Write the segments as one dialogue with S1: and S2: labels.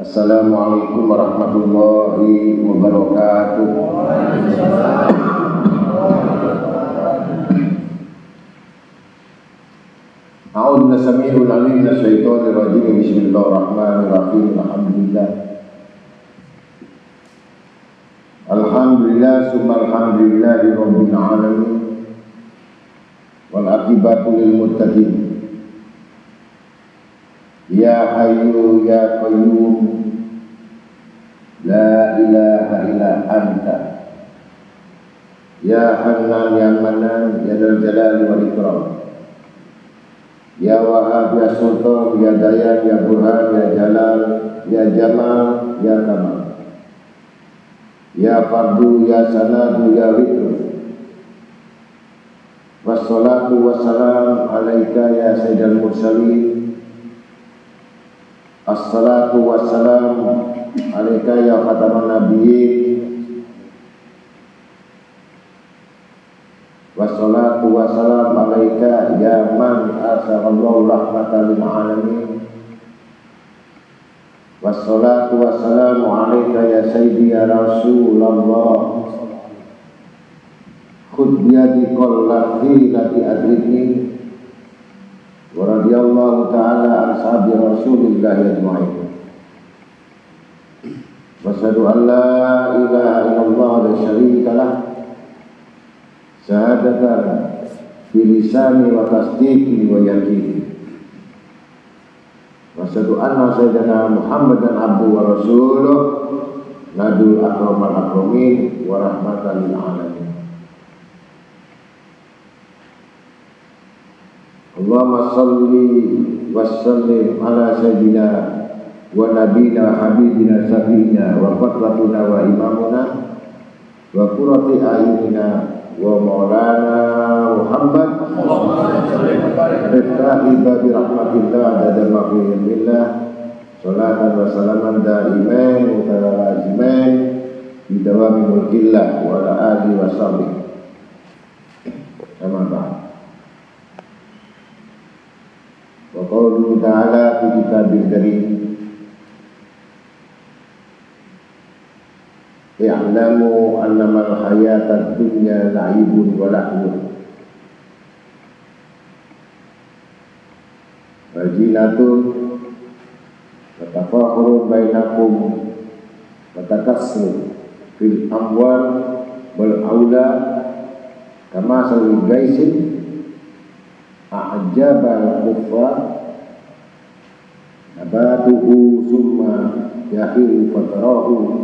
S1: Assalamualaikum warahmatullahi wabarakatuh. A'udzu billahi minasyaitonir rajim. Bismillahirrahmanirrahim. Alhamdulillah summa alhamdulillahi rabbil alamin. Wal aqibatu lil muttaqin. Ya hayyu ya qayyum la ilaha illa anta. Ya Hannan ya Manan ya Dzal Jalali wal Ikram. Ya Wahhab ya Sultan ya Dayan ya Burhan ya Jalal ya Jamal ya Kamal. Ya Fardu ya Sanadu ya Witr. Wassalatu wassalam alaika ya Sayyidal Mursalin. Assalatu wassalamu alaika ya khataman nabiyyin. Wassalatu wassalamu alaika ya man arsalallahu rahmatan lil alamin. Wassalatu wassalamu alaika ya sayyidi ya Rasulullah. Khudh biyadi qallati lati adrikni. Wa radiyallahu ta'ala an sahabi Rasulillah ajma'in. Wa asyhadu an la ilaha illallah la syarika lah. Syahadatan fi lisani wa tasdiqin wa yaqin. Wa asyhadu anna sayyidina Muhammadan abduhu wa rasuluh nadul akramal akramin wa rahmatan lil alamin. Allahumma salli wa sallim ala sayyidina wa nabina habibina safina wa qatlatuna wa imamuna wa qurrati a'yunina wa maulana Muhammad Rifqa'i babi rahmatillah dada maghfirillah salatan wa salaman da'imain mutalalazimain bidawami mulkillah wa ala alihi wa sahbihi. Sama ba'd. Wa qawluhu ta'ala fi kitabil karim i'lamu annamal hayatad dunya la'ibun wa lahwun wa zinatun wa tafakhurun bainakum wa takassur fil amwal wal aulad kama sawil gaisin a'jabal kuffar nabatuhu summa yahiru fatarahu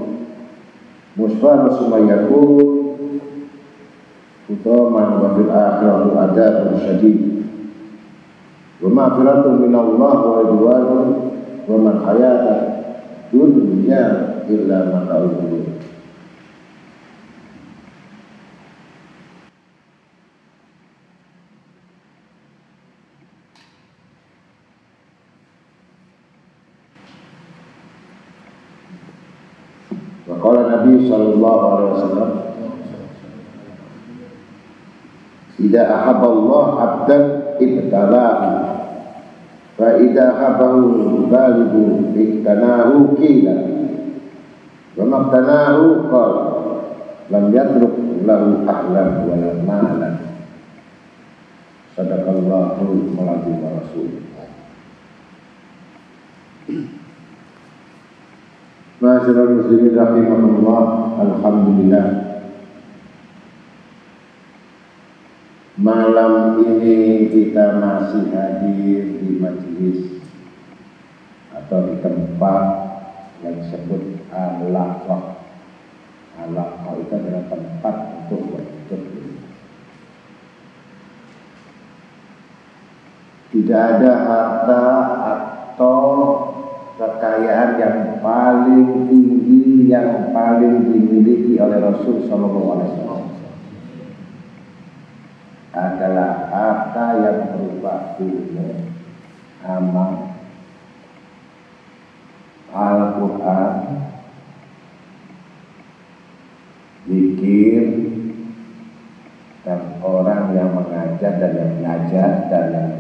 S1: musfar sumayakun utaman wa fil akhirati adabun syadid wa maghfiratun minallah wa ridwanun wa man hayata dunya illa mata'ul ghurur. Qala Nabi sallallahu alaihi wasallam idza ahabba Allah 'abdan ibtalahu fa idza habahu balighu ibtanahu qila wa maqtanahu qala lam yatruk lahu ahlan wa la malan. Sadaqallahu wa rasuluh. Ma'asyiral muslimin rahimahullah, alhamdulillah. Malam ini kita masih hadir di majelis atau di tempat yang disebut Al-Laqah. Al-Laqah itu adalah tempat untuk berpikir. Tidak ada harta atau kekayaan yang paling tinggi, yang paling dimiliki oleh Rasul Sallallahu Alaihi Wasallam adalah harta yang berupa ilmu, amal, Al-Quran, zikir, dan orang yang mengajar dan yang belajar dan yang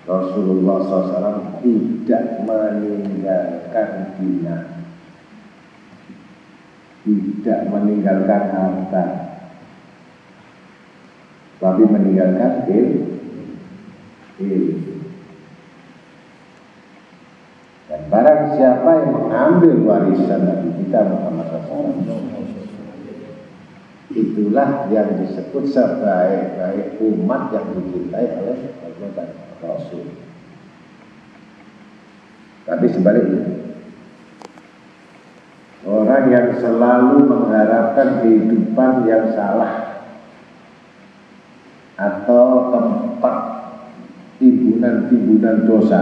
S1: Rasulullah SAW tidak meninggalkan dina, tidak meninggalkan harta, tapi meninggalkan ilmu. Dan barang siapa yang mengambil warisan Nabi kita Muhammad SAW, itulah yang disebut sebaik-baik umat yang dicintai oleh Allah dan Rasul. Tapi sebaliknya, orang yang selalu mengharapkan kehidupan yang salah atau tempat timbunan-timbunan dosa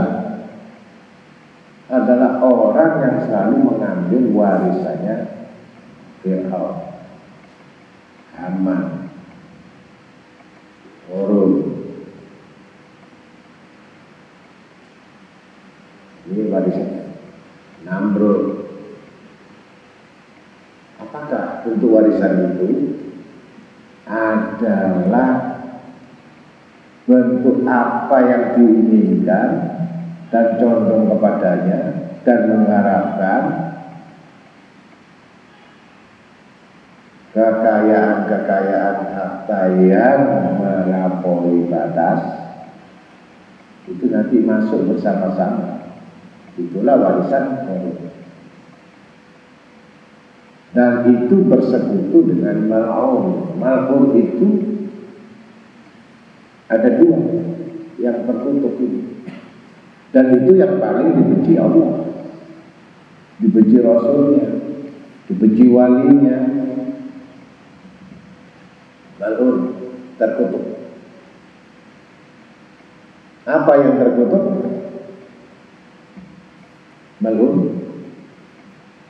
S1: adalah orang yang selalu mengambil warisannya Fir'aun, Haman, Qarun. Ini warisannya Namrud. Apakah bentuk warisan itu adalah bentuk apa yang diinginkan dan condong kepadanya dan mengharapkan kekayaan harta yang melampaui batas, itu nanti masuk bersama-sama. Itulah warisan korun. Dan itu bersekutu dengan mal'un. Mal'un itu ada dua yang tertutup ini. Dan itu yang paling dibenci Allah, dibenci Rasulnya, dibenci walinya. Mal'un, tertutup. Apa yang tertutup? Mal'un.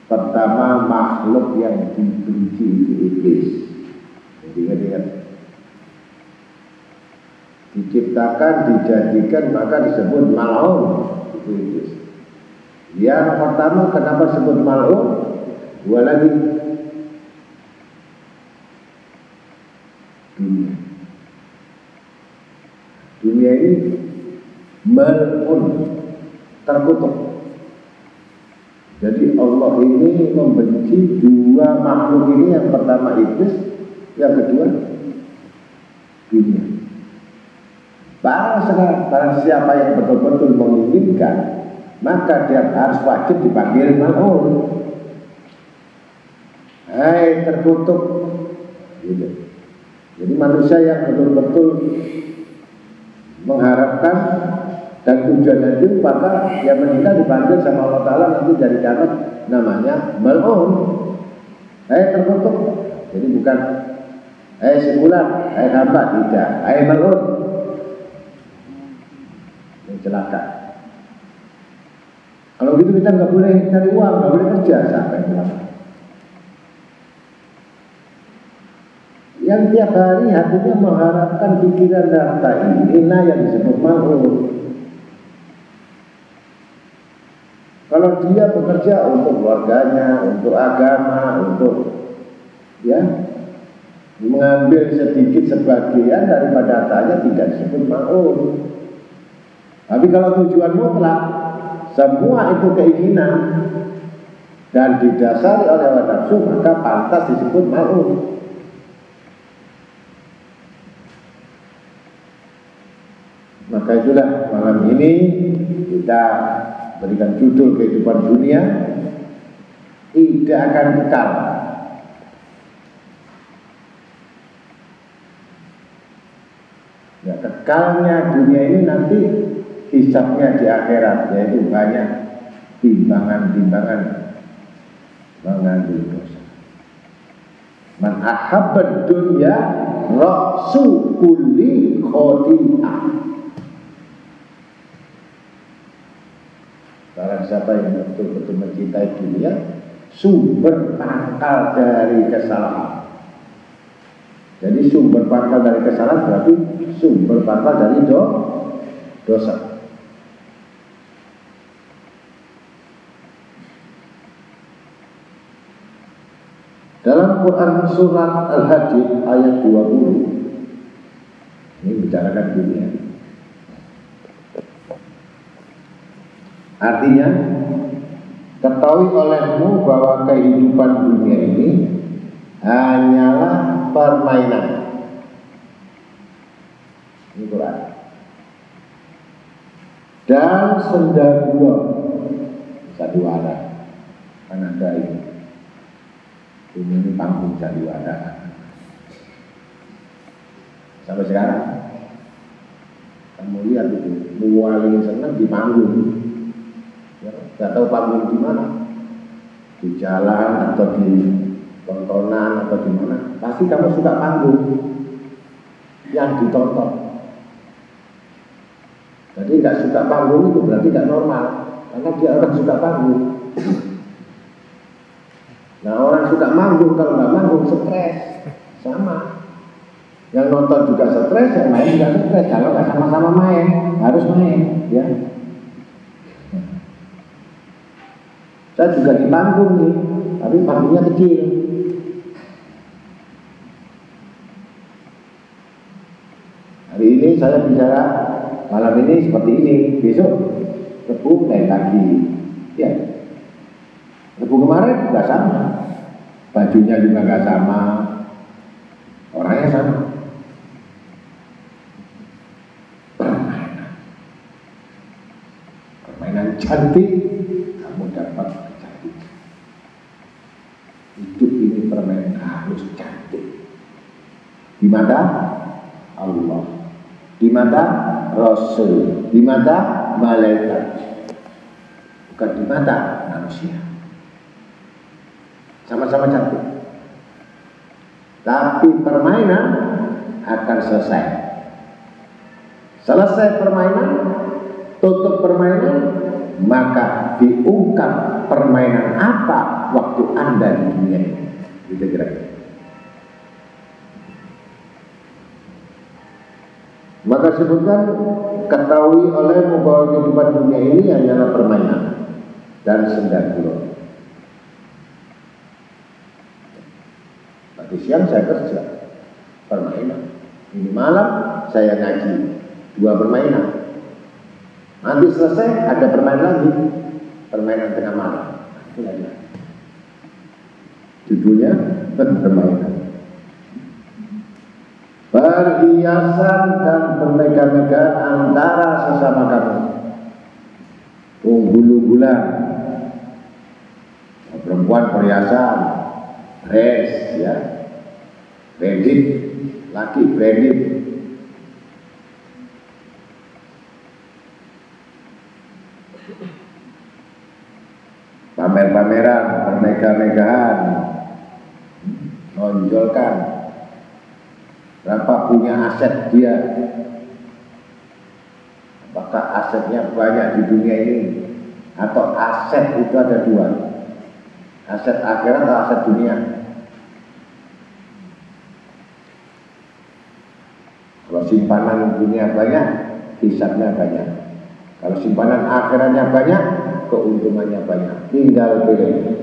S1: Pertama, makhluk yang dibenci itu iblis. Ingat-ingat, diciptakan, dijadikan, maka disebut mal'un, itu iblis. Yang pertama, kenapa disebut mal'un? Dua lagi, dunia. Dunia ini mal'un, terkutuk. Jadi Allah ini membenci dua makhluk ini. Yang pertama iblis, yang kedua dunia. Barang siapa yang betul-betul menginginkan, maka dia harus wajib dipanggil mal'un. Hai terkutuk, gitu. Jadi manusia yang betul-betul mengharapkan dan tujuan itu, maka yang meninggal dipanggil sama Allah Ta'ala nanti dari kiamat namanya mal'un. Terkutuk. Jadi bukan sebulan, hamba, tidak. Mal'un, yang celaka. Kalau gitu kita nggak boleh cari uang, nggak boleh kerja, sampai celaka. Yang tiap hari hatinya mengharapkan pikiran harta inilah yang disebut mal'un. Kalau dia bekerja untuk keluarganya, untuk agama, untuk mengambil sedikit sebagian daripada hartanya, tidak disebut mal'un. Tapi kalau tujuan mutlak, semua itu keinginan dan didasari oleh hawa nafsu, maka pantas disebut mal'un. Maka itulah malam ini kita berikan judul kehidupan dunia tidak akan kekal. Ya, kekalnya dunia ini nanti hisabnya di akhirat, yaitu banyak timbangan-timbangan mengandung dosa. Man ahabbad dunya ra'su kulli khati'ah. Barang siapa yang betul-betul mencintai dunia, sumber pangkal dari kesalahan. Jadi sumber pangkal dari kesalahan berarti sumber pangkal dari dosa. Dalam Quran surat Al-Hadid ayat 20, ini bicarakan dunia. Artinya, ketahui olehmu bahwa kehidupan dunia ini hanyalah permainan. Ini Quran. Dan senda gula, sandiwara, kan ada ini panggung sandiwara. Sampai sekarang, kamu lihat itu, paling senang di panggung. Ya, gak tahu panggung di mana, di jalan atau di tontonan atau di mana. Pasti kamu suka panggung yang ditonton. Jadi nggak suka panggung itu berarti nggak normal, karena dia orang suka panggung. Nah orang suka manggung, kalau nggak manggung stres, sama. Yang nonton juga stres, yang main juga stres. Kalau nggak sama-sama main, harus main, ya. Saya juga di panggung nih, tapi panggungnya kecil. Hari ini saya bicara, malam ini seperti ini, besok Rebu lain lagi, ya. Rebu kemarin nggak sama, bajunya juga nggak sama, orangnya sama. Permainan cantik, kamu dapat kecantikan. Hidup ini permainan harus cantik. Di mata Allah, di mata Rasul, di mata malaikat, bukan di mata manusia. Sama-sama cantik. Tapi permainan akan selesai. Selesai permainan, tutup permainan, maka diungkap permainan apa waktu Anda di dunia ini. Gitu kira-kira. Maka sebutkan, ketahui olehmu bahwa kehidupan dunia ini hanyalah permainan dan senda gula. Tadi siang saya kerja, permainan. Ini malam saya ngaji, 2 permainan. Nanti selesai ada permainan lagi, permainan tengah malam. Judulnya permainan. Perhiasan dan permegah-megahan antara sesama kamu. Unggul-unggulan, perempuan perhiasan, dress, ya, branded, laki branded. Pamer-pameran, permegah-megahan, nonjolkan berapa punya aset dia, apakah asetnya banyak di dunia ini, atau aset itu ada 2, aset akhirat atau aset dunia. Kalau simpanan dunia banyak, hisabnya banyak. Kalau simpanan akhiratnya banyak, keuntungannya banyak. Tinggal pilih.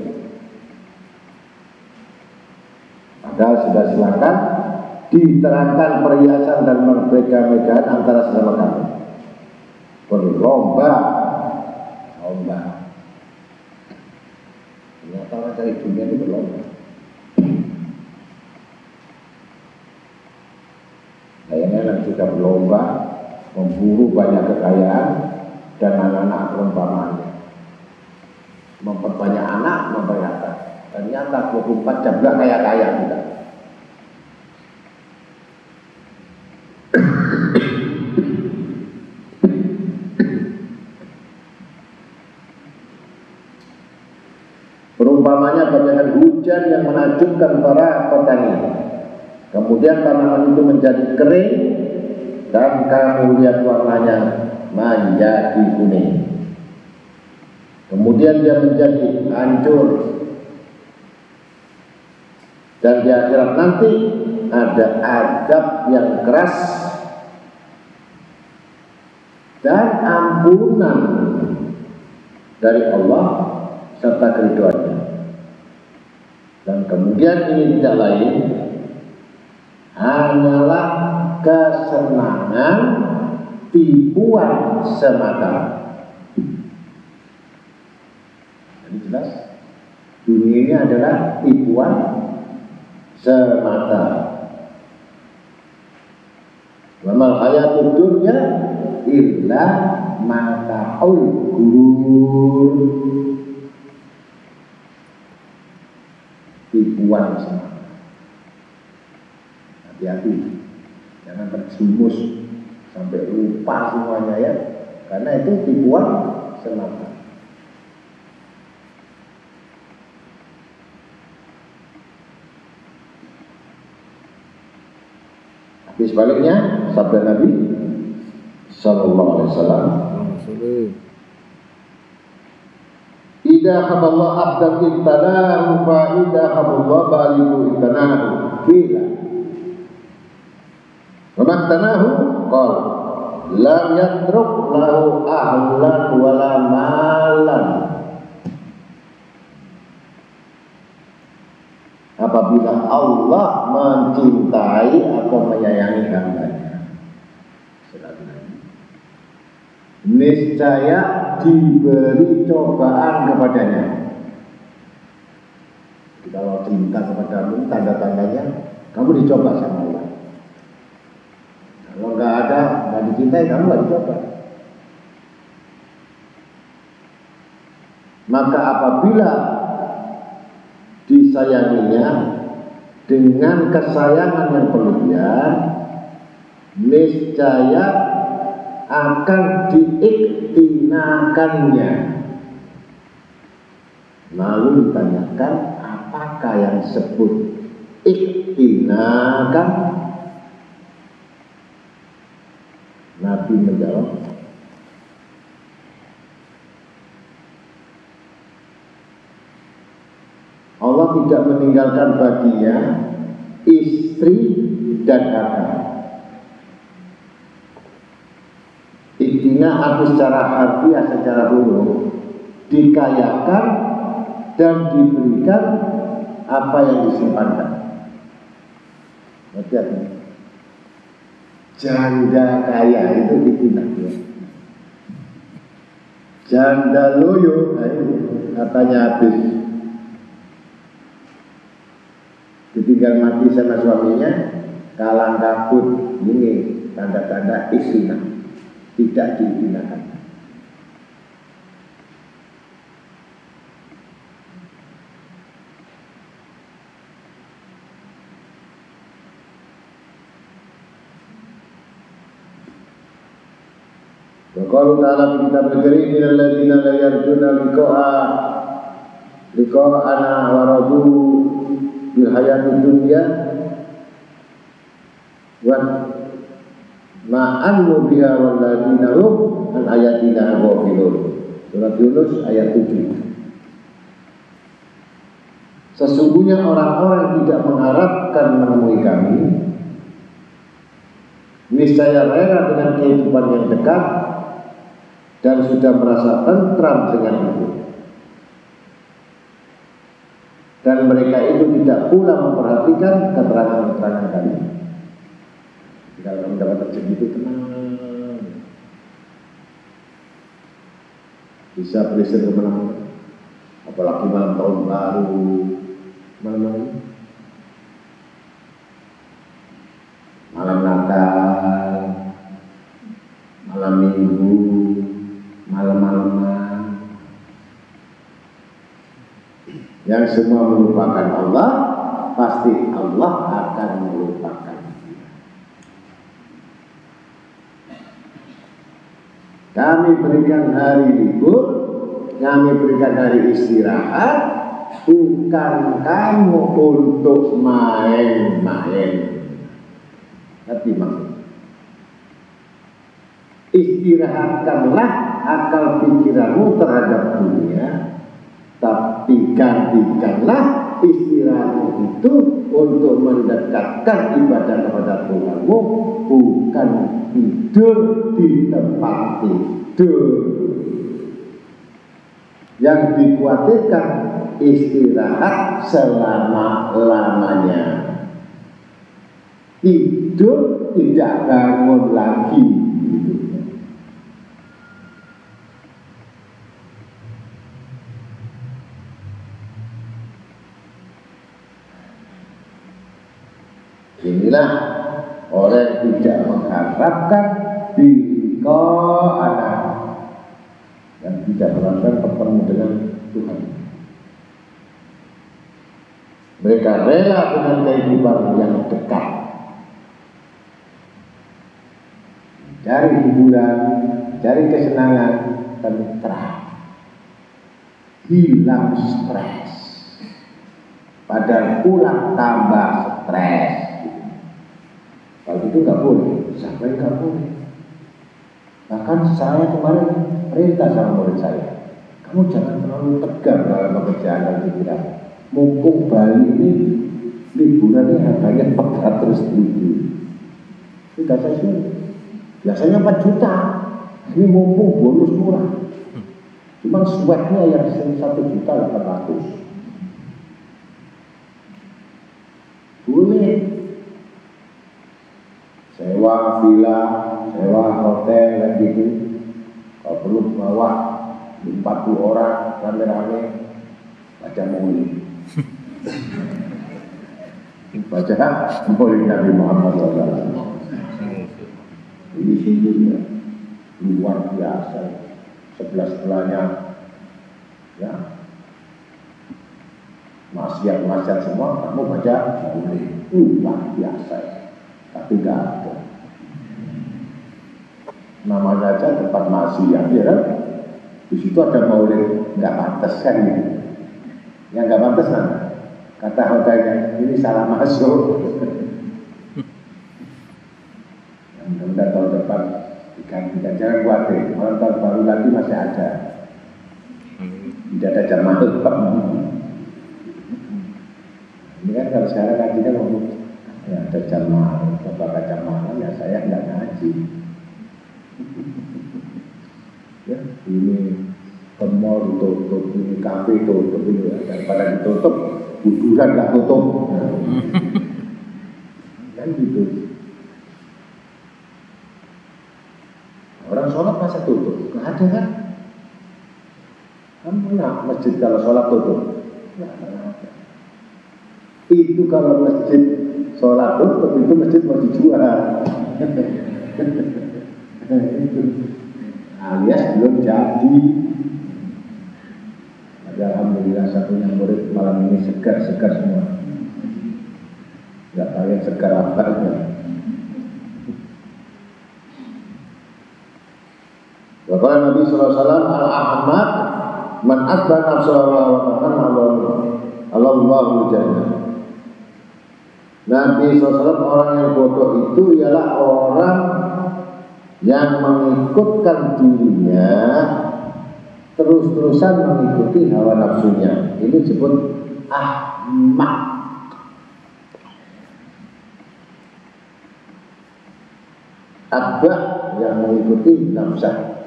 S1: Padahal sudah silakan diterangkan perhiasan dan permegah-megahan antara sesama kamu. Berlomba, ternyata orang cari dunia itu berlomba. Sayangnya juga berlomba memburu banyak kekayaan dan anak-anak perumpamannya. Memperbanyak anak, memperkaya. Ternyata 24 jam gak kaya-kaya juga. Perumpamanya bagaikan hujan yang menakjubkan para petani. Kemudian tanaman itu menjadi kering dan kamu lihat warnanya menjadi kuning. Kemudian dia menjadi hancur. Dan di akhirat nanti ada azab yang keras dan ampunan dari Allah serta keriduannya. Dan kemudian ini tidak lain hanyalah kesenangan tipuan semata. Ini jelas. Dunia ini adalah tipuan semata. Wa mal hayatud dunya illa mata'ul ghurur. Tipuan semata. Hati-hati, jangan terjumus sampai lupa semuanya ya, karena itu tipuan semata. Tapi sebaliknya sabda Nabi Sallallahu Alaihi Wasallam, "Idza haballahu abdan ibtalahu fa idza haballahu baligu ibtanahu." Kila Waktanahu qal lam yatruk lahu ahlan wala malan. Apabila Allah mencintai atau menyayangi hambanya, niscaya diberi cobaan kepadanya. Jadi kalau cinta kepadamu, tanda-tandanya kamu dicoba sama Allah. Kalau nggak ada, nggak dicintai, kamu nggak dicoba. Maka apabila disayanginya dengan kesayangan yang berlebihan, niscaya akan diiktinakannya. Lalu ditanyakan, apakah yang disebut iktinakan? Nabi menjawab, Allah tidak meninggalkan baginya istri dan harta. Intinya aku secara harfiah, secara umum dikayakan dan diberikan apa yang disimpankan. Hati-hati. Janda kaya itu ditindak ya. Janda loyo, nah ini katanya habis. Ditinggal mati sama suaminya, kalang kabut. Ini tanda-tanda istina, tidak diitinakan. Qalu ta'ala fi kitab al-karim minal ladzina la yarjuna liqa'ana wa radu bil hayatid dunya wa ma'annu biha wal ladzina hum an ayatina ghafilun. Surat Yunus ayat 7. Sesungguhnya orang-orang yang tidak mengharapkan menemui kami, niscaya rela dengan kehidupan yang dekat dan sudah merasa tentram dengan itu. Dan mereka itu tidak pula memperhatikan keterangan-keterangan kami. Kalau mendapat rezeki itu tenang, bisa berisir kemana-mana. Apalagi malam tahun baru, malam Natal, malam Minggu, malam-malaman, yang semua melupakan Allah, pasti Allah akan melupakan dia. Kami berikan hari libur, kami berikan hari istirahat, bukan kamu untuk main-main. Tapi maksud, istirahatkanlah akal pikiranmu terhadap dunia, tapi gantikanlah istirahatmu itu untuk mendekatkan ibadah kepada Tuhanmu, bukan tidur di tempat tidur. Yang dikhawatirkan istirahat selama-lamanya, tidur tidak bangun lagi. Inilah orang tidak mengharapkan diko anak, yang tidak mengharapkan bertemu dengan Tuhan. Mereka rela dengan kehidupan yang dekat, cari hiburan, cari kesenangan, tenteram, hilang stres. Padahal pulang tambah stres. Kalau itu nggak boleh, sampai nggak boleh. Bahkan saya kemarin perintah sama murid saya, kamu jangan terlalu tegang dalam pekerjaan dan pikiran. Mumpung Bali ini liburannya harganya 400.000. Tidak sesuai. Biasanya 4 juta. Ini mumpung bonus murah. Cuma sweatnya yang 1.800.000. Boleh sewa villa, sewa hotel dan gitu. Kalau perlu bawa 40 orang rame-rame baca maulid. Baca maulid Nabi Muhammad SAW. Ini sungguhnya luar biasa. Sebelah-sebelahnya ya maksiat semua, kamu baca maulid. Luar biasa. Tapi nggak ada. Namanya aja tempat maksiat, ya kan? Di situ ada maulid, nggak pantas kan gitu. Yang nggak pantas kan? Kata hotanya, ini salah masuk. Mudah-mudahan tahun depan digantikan, jangan khawatir. Malam tahun baru lagi masih ada. Tidak ada jam malam. Ini kan kalau sekarang ngaji kan ngomong, ya ada jam malam, bapak jam malam ya saya nggak ngaji. Ya, ini ke mall tutup, ini kafe tutup, ini ya. Daripada ditutup, kuburan nggak tutup. Kan gitu. Orang sholat masa tutup? Nggak ada kan? Kamu pernah masjid kalau sholat tutup? Nggak ada. Itu kalau masjid sholat tutup, itu masjid mau dijual. Alias belum jadi. Alhamdulillah satunya murid malam ini segar-segar semua. Nggak tahu yang segar apa itu. Bapak Nabi SAW al-Ahmad man akbar nafsallahu wa ta'ala Allahul jannah. Nabi SAW orang yang bodoh itu ialah orang yang mengikutkan dirinya terus-terusan mengikuti hawa nafsunya. Ini disebut ahmak. Abah yang mengikuti nafsunya.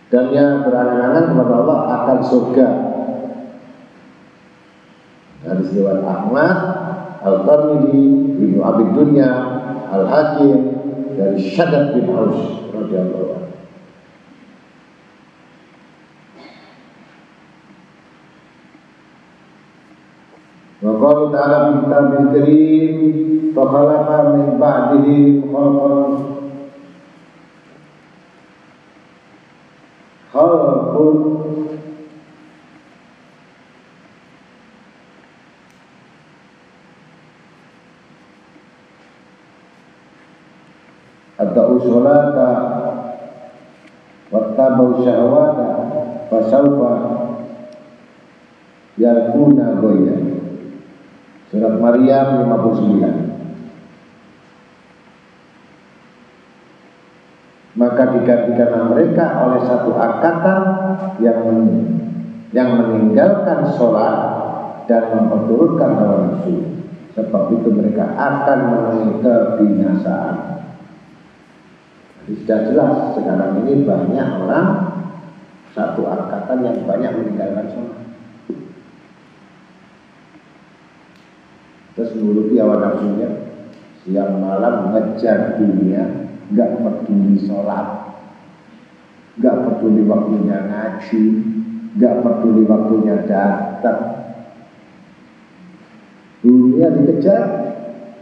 S1: Dan yang berangan-angan kepada Allah akan surga. Dari riwayat Ahmad, Al-Tirmidzi, Ibnu Abi Dunya, Al-Hakim, dari Syaddad bin Aus radhiyallahu anhu. Wa qala ta'ala fi kitabil karim fa khalaqa min ba'dihi khalqun atau usulata wattabau syahwata fasawfa yakuna goya. Surat Maryam 59. Maka digantikan mereka oleh satu angkatan yang meninggalkan sholat dan memperturutkan hawa nafsu. Sebab itu mereka akan menemui kebinasaan. Sudah jelas sekarang ini banyak orang satu angkatan yang banyak meninggalkan sholat. Terus menuruti hawa nafsunya, siang malam ngejar dunia, nggak peduli sholat, nggak peduli waktunya ngaji, nggak peduli waktunya datang. dunia dikejar,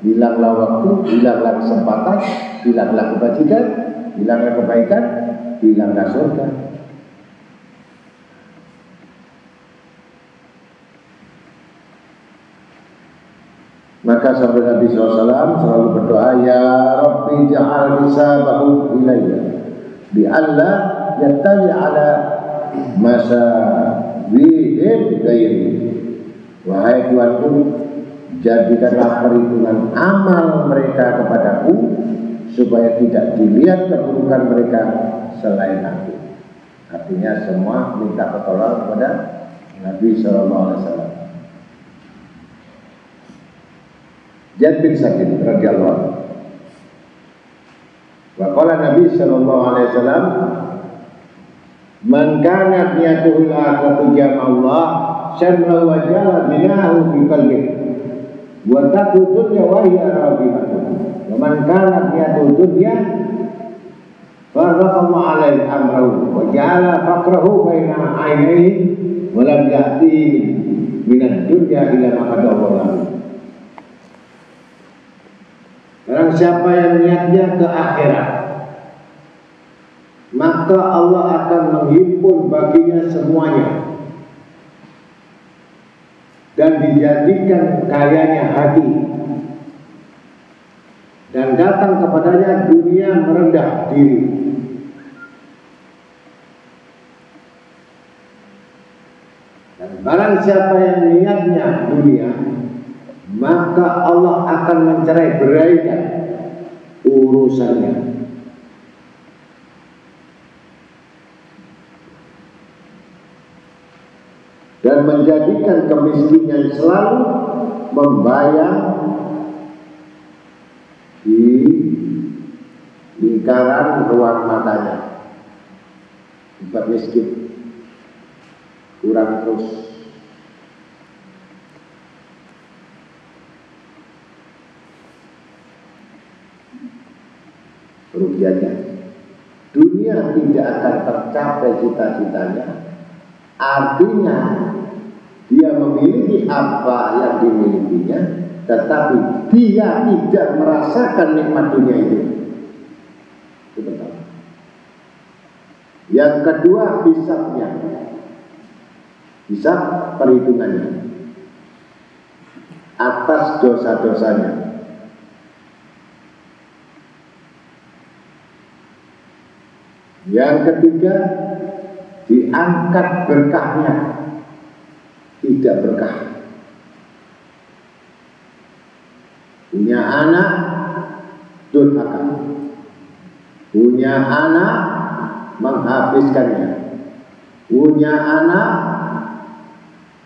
S1: hilanglah waktu, hilanglah kesempatan, hilanglah kebajikan, hilanglah kebaikan, hilanglah surga. Maka sampai Nabi SAW selalu berdoa, ya Rabbi ja'al hisabahu ilayya bi'alla yattali ala masa wihim gairi. Wahai Tuhanku, jadikanlah perhitungan amal mereka kepadaku supaya tidak dilihat keburukan mereka selain aku. Artinya semua minta pertolongan kepada Nabi SAW. Jad bin Sakit radhiyallahu anhu. Wa qala Nabi sallallahu alaihi wasallam, man kana niyatuhu al-akhiratu jama'allah syarra wa jala binahu fi qalbihi wa taqu dunya wa hiya raghibatuh. Wa man kana niyatuhu dunya farraqallahu alaihi amrahu wa ja'ala faqrahu baina 'ainayhi wa lam ya'ti min ad-dunya illa ma qadara lahu. Barang siapa yang niatnya ke akhirat, maka Allah akan menghimpun baginya semuanya dan dijadikan kayanya hati, dan datang kepadanya dunia merendah diri. Dan barang siapa yang niatnya dunia, maka Allah akan mencerai-beraikan urusannya. Dan menjadikan kemiskinan selalu membayang di lingkaran ruang matanya. Sebab miskin, kurang terus. Kerugiannya, dunia tidak akan tercapai cita-citanya. Artinya dia memiliki apa yang dimilikinya, tetapi dia tidak merasakan nikmat dunia itu. Itu pertama. Yang kedua, hisabnya, hisab perhitungannya atas dosa-dosanya. Yang ketiga, diangkat berkahnya, tidak berkah. Punya anak durhaka, punya anak menghabiskannya, punya anak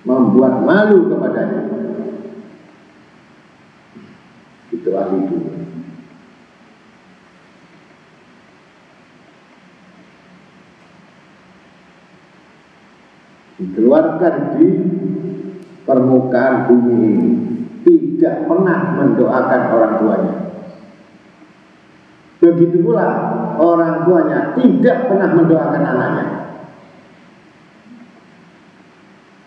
S1: membuat malu kepadanya. Itu ahli dunia. Dikeluarkan di permukaan bumi ini, tidak pernah mendoakan orang tuanya. Begitu pula orang tuanya tidak pernah mendoakan anaknya.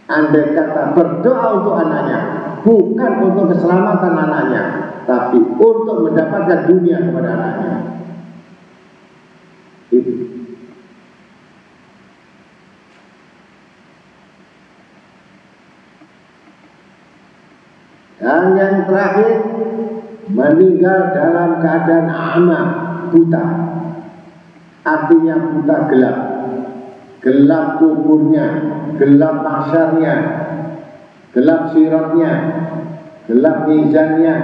S1: Andai kata berdoa untuk anaknya, bukan untuk keselamatan anaknya, tapi untuk mendapatkan dunia kepada anaknya. Itu. Dan yang terakhir, meninggal dalam keadaan ama, buta. Artinya buta gelap. Gelap kuburnya, gelap mahsyarnya, gelap siratnya, gelap mizannya,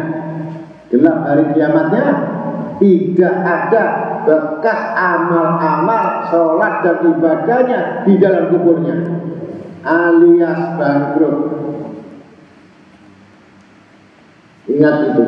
S1: gelap hari kiamatnya. Tidak ada bekas amal-amal sholat dan ibadahnya di dalam kuburnya, alias bangkrut. Ingat itu.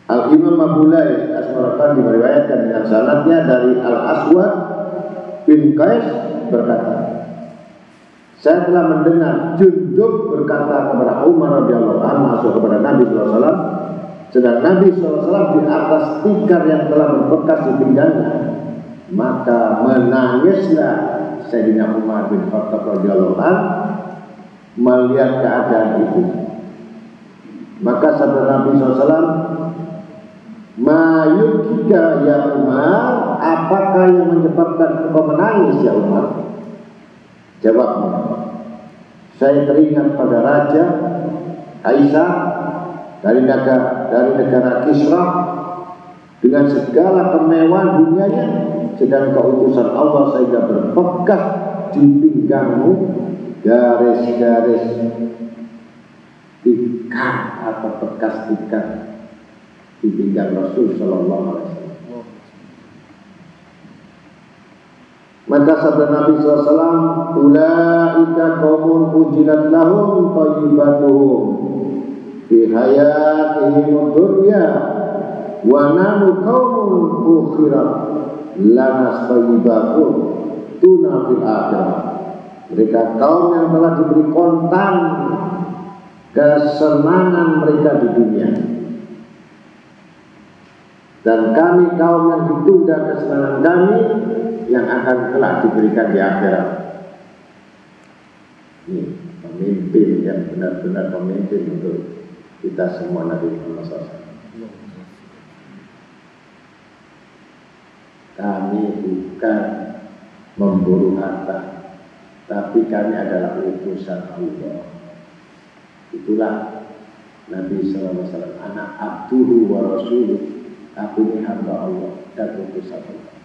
S1: Al-Imam Abu Lais As-Sarakhani meriwayatkan dengan sanadnya dari Al-Aswad bin Qais berkata, saya telah mendengar Jundub berkata kepada Umar radhiyallahu anhu masuk kepada Nabi sallallahu alaihi wasallam, Sedang Nabi SAW di atas tikar yang telah berbekas di pinggangnya, maka menangislah Sayyidina Umar bin Khattab radhiyallahu anhu melihat keadaan itu. Maka sabda Nabi SAW, "Ma yubkika ya Umar, apakah yang menyebabkan engkau menangis ya Umar?" Jawabnya, "Saya teringat pada Raja Aisyah dari negara Kisra dengan segala kemewahan dunianya, sedang keutusan Allah sehingga berbekas di pinggangmu garis-garis tikar atau bekas tikar di pinggang Rasul Sallallahu Alaihi Wasallam." Maka sabda Nabi SAW, "Ulaika qaumun ujilat lahum thayyibatuhum fi hayatihim dunya wa nanu qaumun ukhirat lana thayyibatun tuna fil akhirah." Mereka kaum yang telah diberi kontan kesenangan mereka di dunia, dan kami kaum yang ditunda kesenangan kami yang akan kelak diberikan di akhirat. Ini pemimpin yang benar-benar pemimpin untuk kita semua, Nabi Muhammad SAW. Kami bukan memburu harta, tapi kami adalah utusan Allah. Itulah Nabi SAW, anak abduhu wa rasuluh, aku ini hamba Allah dan utusan Allah.